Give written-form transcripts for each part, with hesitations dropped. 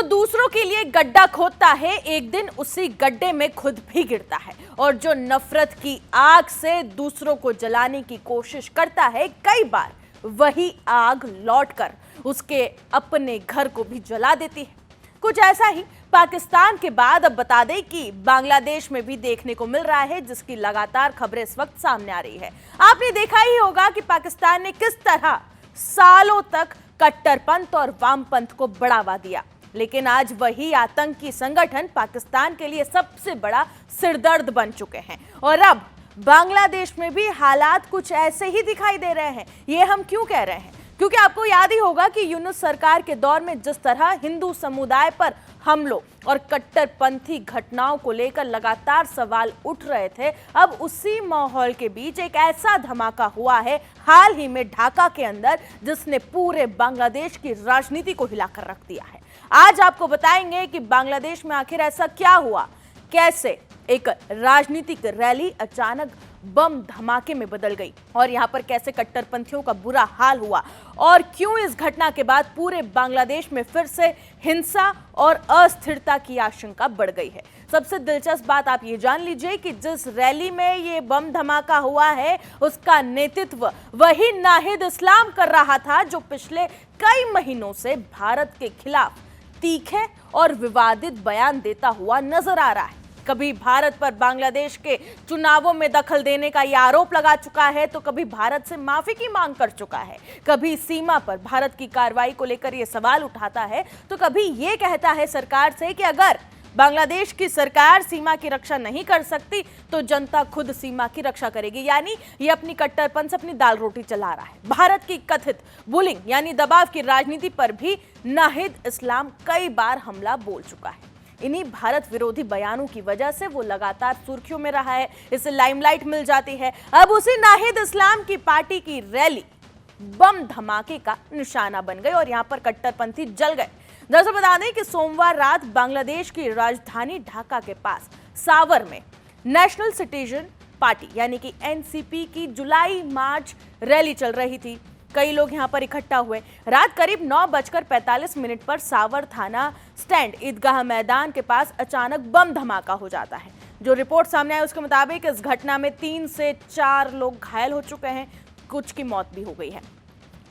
दूसरों के लिए गड्ढा खोदता है, एक दिन उसी गड्ढे में खुद भी गिरता है। और जो नफरत की आग से दूसरों को जलाने की कोशिश करता है, कई बार वही आग लौटकर उसके अपने घर को भी जला देती है। कुछ ऐसा ही पाकिस्तान के बाद अब बता दें कि बांग्लादेश में भी देखने को मिल रहा है, जिसकी लगातार खबरें इस वक्त सामने आ रही है। आपने देखा ही होगा कि पाकिस्तान ने किस तरह सालों तक कट्टरपंथ और वामपंथ को बढ़ावा दिया, लेकिन आज वही आतंकी संगठन पाकिस्तान के लिए सबसे बड़ा सिरदर्द बन चुके हैं। और अब बांग्लादेश में भी हालात कुछ ऐसे ही दिखाई दे रहे हैं। ये हम क्यों कह रहे हैं? क्योंकि आपको याद ही होगा कि यूनुस सरकार के दौर में जिस तरह हिंदू समुदाय पर हमलों और कट्टरपंथी घटनाओं को लेकर लगातार सवाल उठ रहे थे, अब उसी माहौल के बीच एक ऐसा धमाका हुआ है हाल ही में ढाका के अंदर, जिसने पूरे बांग्लादेश की राजनीति को हिलाकर रख दिया है। आज आपको बताएंगे कि बांग्लादेश में आखिर ऐसा क्या हुआ, कैसे एक राजनीतिक रैली अचानक बम धमाके में बदल गई और यहां पर कैसे कट्टरपंथियों का बुरा हाल हुआ, और क्यों इस घटना के बाद पूरे बांग्लादेश में फिर से हिंसा और अस्थिरता की आशंका बढ़ गई है। सबसे दिलचस्प बात आप ये जान लीजिए कि जिस रैली में ये बम धमाका हुआ है, उसका नेतृत्व वही नाहिद इस्लाम कर रहा था जो पिछले कई महीनों से भारत के खिलाफ तीखे और विवादित बयान देता हुआ नजर आ रहा है। कभी भारत पर बांग्लादेश के चुनावों में दखल देने का यह आरोप लगा चुका है, तो कभी भारत से माफी की मांग कर चुका है, कभी सीमा पर भारत की कार्रवाई को लेकर यह सवाल उठाता है, तो कभी यह कहता है सरकार से कि अगर बांग्लादेश की सरकार सीमा की रक्षा नहीं कर सकती तो जनता खुद सीमा की रक्षा करेगी। यानी ये अपनी कट्टरपंथ से अपनी दाल रोटी चला रहा है। भारत की कथित बुलिंग यानी दबाव की राजनीति पर भी नाहिद इस्लाम कई बार हमला बोल चुका है। इन्हीं भारत विरोधी बयानों की वजह से वो लगातार सुर्खियों में रहा है, इसे लाइमलाइट मिल जाती है। अब उसी नाहिद इस्लाम की पार्टी की रैली बम धमाके का निशाना बन गई और यहां पर कट्टरपंथी जल गए। दरअसल बता दें कि सोमवार रात बांग्लादेश की राजधानी ढाका के पास सावर में नेशनल सिटीजन पार्टी यानी कि एनसीपी की जुलाई मार्च रैली चल रही थी। कई लोग यहां पर इकट्ठा हुए। रात करीब 9:45 पर सावर थाना स्टैंड ईदगाह मैदान के पास अचानक बम धमाका हो जाता है। जो रिपोर्ट सामने आई उसके मुताबिक इस घटना में 3 से 4 लोग घायल हो चुके हैं, कुछ की मौत भी हो गई है।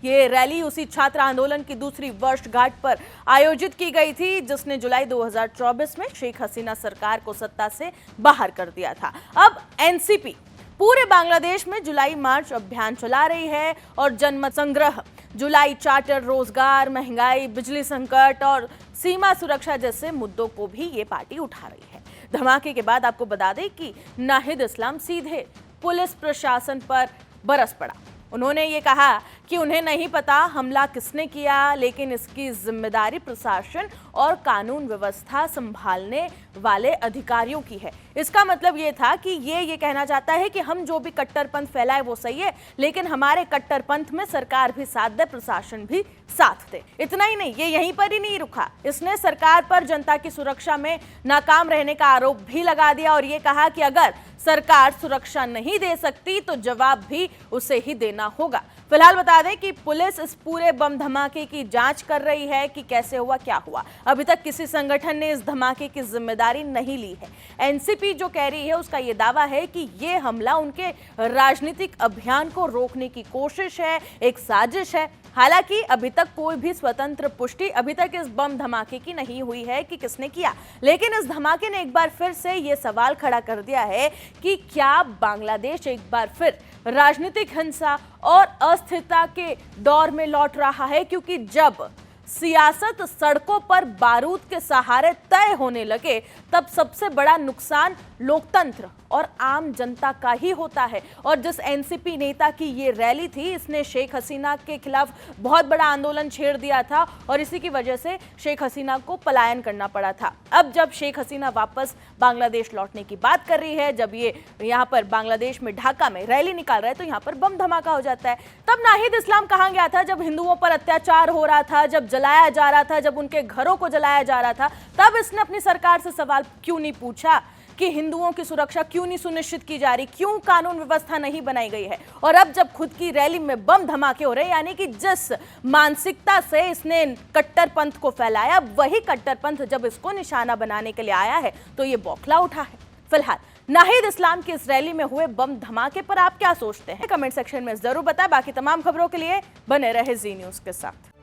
ये रैली उसी छात्र आंदोलन की दूसरी वर्षगांठ पर आयोजित की गई थी, जिसने जुलाई 2024 में शेख हसीना सरकार को सत्ता से बाहर कर दिया था। अब एनसीपी पूरे बांग्लादेश में जुलाई मार्च अभियान चला रही है और जनमत संग्रह, जुलाई चार्टर, रोजगार, महंगाई, बिजली संकट और सीमा सुरक्षा जैसे मुद्दों को भी ये पार्टी उठा रही है। धमाके के बाद आपको बता दें कि नाहिद इस्लाम सीधे पुलिस प्रशासन पर बरस पड़ा। उन्होंने ये कहा कि उन्हें नहीं पता हमला किसने किया, लेकिन इसकी जिम्मेदारी प्रशासन और कानून व्यवस्था संभालने वाले अधिकारियों की है। इसका मतलब ये था कि ये कहना चाहता है कि हम जो भी कट्टरपंथ फैलाए वो सही है, लेकिन हमारे कट्टरपंथ में सरकार भी साथ दे, प्रशासन भी साथ दे। इतना ही नहीं, ये यहीं पर ही नहीं रुका। इसने सरकार पर जनता की सुरक्षा में नाकाम रहने का आरोप भी लगा दिया और ये कहा कि अगर सरकार सुरक्षा नहीं दे सकती तो जवाब भी उसे ही देना होगा। फिलहाल बता दें कि पुलिस इस पूरे बम धमाके की जांच कर रही है कि कैसे हुआ, क्या हुआ। अभी तक किसी संगठन ने इस धमाके की जिम्मेदारी नहीं ली है। एनसीपी जो कह रही है उसका यह दावा है कि यह हमला उनके राजनीतिक अभियान को रोकने की कोशिश है, एक साजिश है। हालांकि अभी तक कोई भी स्वतंत्र पुष्टि अभी तक इस बम धमाके की नहीं हुई है कि किसने किया, लेकिन इस धमाके ने एक बार फिर से यह सवाल खड़ा कर दिया है कि क्या बांग्लादेश एक बार फिर राजनीतिक हिंसा और अस्थिरता के दौर में लौट रहा है, क्योंकि जब सियासत सड़कों पर बारूद के सहारे तय होने लगे तब सबसे बड़ा नुकसान लोकतंत्र और आम जनता का ही होता है। और जिस एनसीपी नेता की ये रैली थी, इसने शेख हसीना के खिलाफ बहुत बड़ा आंदोलन छेड़ दिया था और इसी की वजह से शेख हसीना को पलायन करना पड़ा था। अब जब शेख हसीना वापस बांग्लादेश लौटने की बात कर रही है, जब ये यहाँ पर बांग्लादेश में ढाका में रैली निकाल रहा है, तो यहाँ पर बम धमाका हो जाता है। तब नाहिद इस्लाम कहाँ गया था? जब हिंदुओं पर अत्याचार हो रहा था, जब जलाया जा रहा था, जब उनके घरों को जलाया जा रहा था, तब इसने अपनी सरकार से सवाल क्यों नहीं पूछा कि हिंदुओं की सुरक्षा क्यों नहीं सुनिश्चित की जा रही, क्यों कानून व्यवस्था नहीं बनाई गई है। और अब जब खुद की रैली में बम धमाके हो रहे, यानी कि जिस मानसिकता से इसने कट्टरपंथ को फैलाया, वही कट्टरपंथ जब इसको निशाना बनाने के लिए आया है तो ये बौखला उठा है। फिलहाल नाहिद इस्लाम की इस रैली में हुए बम धमाके पर आप क्या सोचते हैं, कमेंट सेक्शन में जरूर बताएं। बाकी तमाम खबरों के लिए बने रहे जी न्यूज़ के साथ।